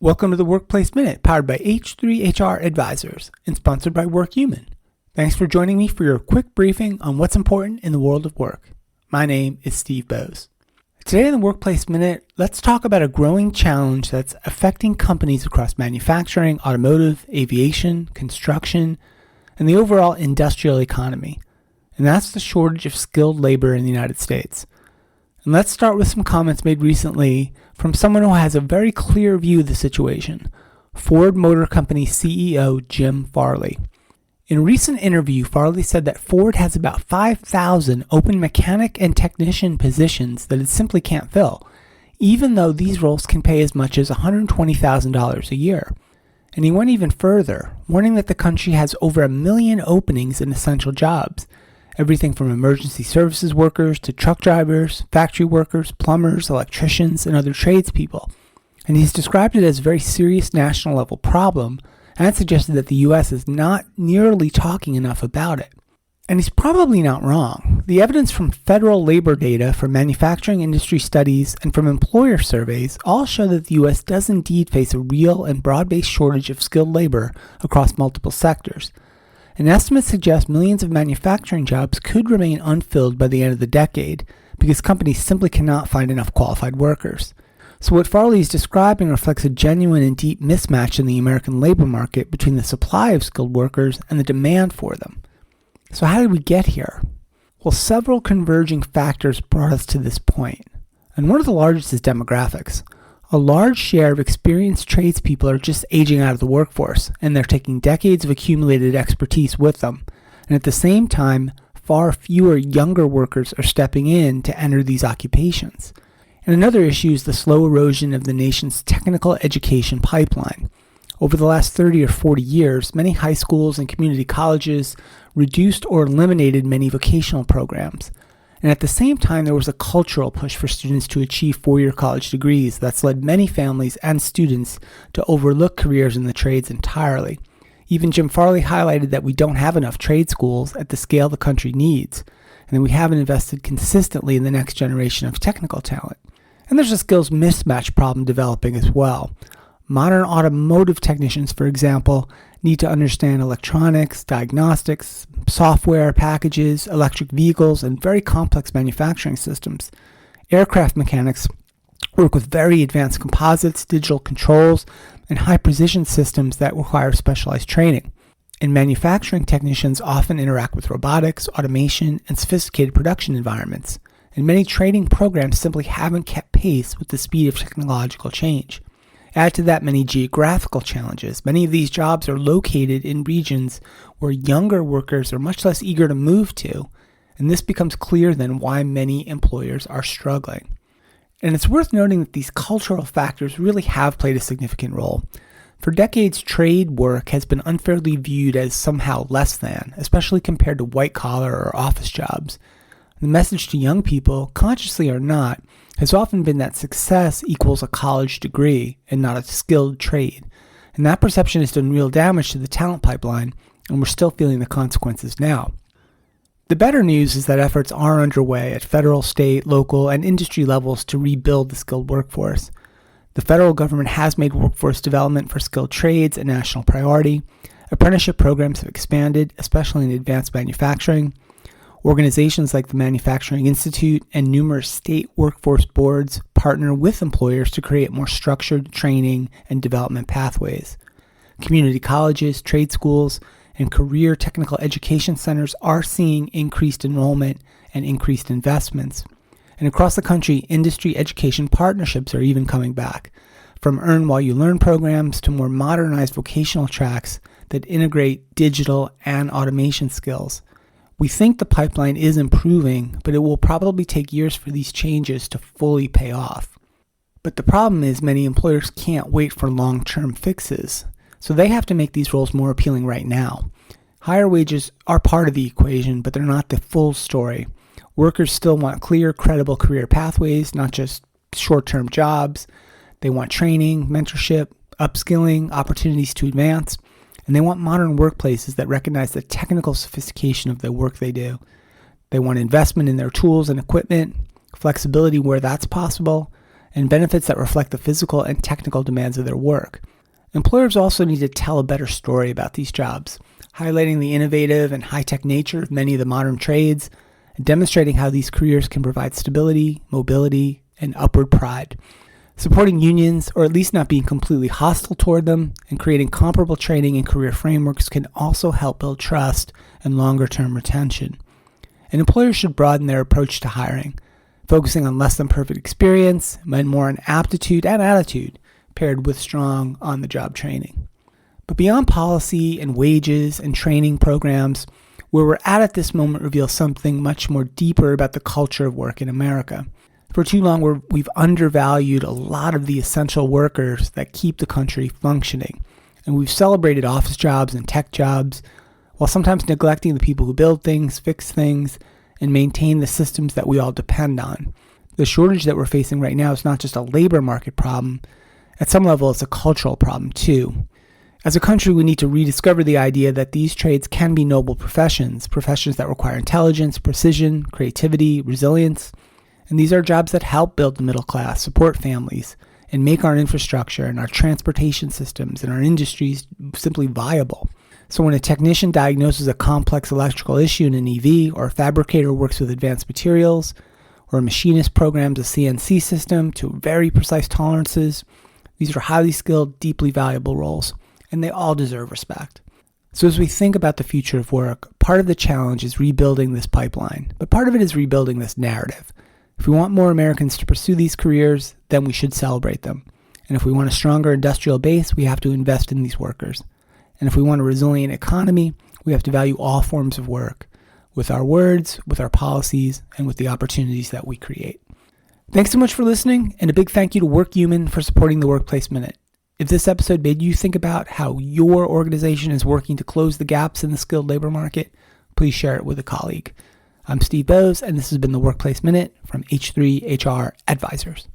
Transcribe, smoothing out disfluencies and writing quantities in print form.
Welcome to the Workplace Minute, powered by H3HR Advisors and sponsored by WorkHuman. Thanks for joining me for your quick briefing on what's important in the world of work. My name is Steve Boese. Today in the Workplace Minute, let's talk about a growing challenge that's affecting companies across manufacturing, automotive, aviation, construction, and the overall industrial economy. And that's the shortage of skilled labor in the United States. And let's start with some comments made recently from someone who has a very clear view of the situation, Ford Motor Company CEO Jim Farley. In a recent interview, Farley said that Ford has about 5,000 open mechanic and technician positions that it simply can't fill, even though these roles can pay as much as $120,000 a year. And he went even further, warning that the country has over 1 million openings in essential jobs. Everything from emergency services workers to truck drivers, factory workers, plumbers, electricians, and other tradespeople. And he's described it as a very serious national level problem and suggested that the U.S. is not nearly talking enough about it. And he's probably not wrong. The evidence from federal labor data, from manufacturing industry studies, and from employer surveys all show that the U.S. does indeed face a real and broad-based shortage of skilled labor across multiple sectors. And estimates suggest millions of manufacturing jobs could remain unfilled by the end of the decade because companies simply cannot find enough qualified workers. So what Farley is describing reflects a genuine and deep mismatch in the American labor market between the supply of skilled workers and the demand for them. So how did we get here? Well, several converging factors brought us to this point. And one of the largest is demographics. A large share of experienced tradespeople are just aging out of the workforce, and they're taking decades of accumulated expertise with them. And at the same time, far fewer younger workers are stepping in to enter these occupations. And another issue is the slow erosion of the nation's technical education pipeline. Over the last 30 or 40 years, many high schools and community colleges reduced or eliminated many vocational programs. And at the same time, there was a cultural push for students to achieve four-year college degrees that's led many families and students to overlook careers in the trades entirely. Even Jim Farley highlighted that we don't have enough trade schools at the scale the country needs, and that we haven't invested consistently in the next generation of technical talent. And there's a skills mismatch problem developing as well. Modern automotive technicians, for example, need to understand electronics, diagnostics, software packages, electric vehicles, and very complex manufacturing systems. Aircraft mechanics work with very advanced composites, digital controls, and high-precision systems that require specialized training. And manufacturing technicians often interact with robotics, automation, and sophisticated production environments. And many training programs simply haven't kept pace with the speed of technological change. Add to that many geographical challenges. Many of these jobs are located in regions where younger workers are much less eager to move to, and this becomes clear then why many employers are struggling. And it's worth noting that these cultural factors really have played a significant role. For decades, trade work has been unfairly viewed as somehow less than, especially compared to white-collar or office jobs. The message to young people, consciously or not, has often been that success equals a college degree and not a skilled trade. And that perception has done real damage to the talent pipeline, and we're still feeling the consequences now. The better news is that efforts are underway at federal, state, local, and industry levels to rebuild the skilled workforce. The federal government has made workforce development for skilled trades a national priority. Apprenticeship programs have expanded, especially in advanced manufacturing. Organizations like the Manufacturing Institute and numerous state workforce boards partner with employers to create more structured training and development pathways. Community colleges, trade schools, and career technical education centers are seeing increased enrollment and increased investments. And across the country, industry education partnerships are even coming back, from Earn While You Learn programs to more modernized vocational tracks that integrate digital and automation skills. We think the pipeline is improving, but it will probably take years for these changes to fully pay off. But the problem is many employers can't wait for long-term fixes, so they have to make these roles more appealing right now. Higher wages are part of the equation, but they're not the full story. Workers still want clear, credible career pathways, not just short-term jobs. They want training, mentorship, upskilling, opportunities to advance. And they want modern workplaces that recognize the technical sophistication of the work they do. They want investment in their tools and equipment, flexibility where that's possible, and benefits that reflect the physical and technical demands of their work. Employers also need to tell a better story about these jobs, highlighting the innovative and high-tech nature of many of the modern trades, and demonstrating how these careers can provide stability, mobility, and upward pride. Supporting unions, or at least not being completely hostile toward them, and creating comparable training and career frameworks can also help build trust and longer-term retention. And employers should broaden their approach to hiring, focusing on less than perfect experience and more on aptitude and attitude paired with strong on-the-job training. But beyond policy and wages and training programs, where we're at this moment reveals something much more deeper about the culture of work in America. For too long, we've undervalued a lot of the essential workers that keep the country functioning, and we've celebrated office jobs and tech jobs, while sometimes neglecting the people who build things, fix things, and maintain the systems that we all depend on. The shortage that we're facing right now is not just a labor market problem. At some level, it's a cultural problem too. As a country, we need to rediscover the idea that these trades can be noble professions that require intelligence, precision, creativity, resilience. And these are jobs that help build the middle class, support families, and make our infrastructure and our transportation systems and our industries simply viable. So when a technician diagnoses a complex electrical issue in an EV, or a fabricator works with advanced materials, or a machinist programs a CNC system to very precise tolerances, these are highly skilled, deeply valuable roles, and they all deserve respect. So as we think about the future of work, part of the challenge is rebuilding this pipeline, but part of it is rebuilding this narrative. If we want more Americans to pursue these careers, then we should celebrate them. And if we want a stronger industrial base, we have to invest in these workers. And if we want a resilient economy, we have to value all forms of work, with our words, with our policies, and with the opportunities that we create. Thanks so much for listening, and a big thank you to WorkHuman for supporting the Workplace Minute. If this episode made you think about how your organization is working to close the gaps in the skilled labor market, please share it with a colleague. I'm Steve Boese, and this has been the Workplace Minute from H3 HR Advisors.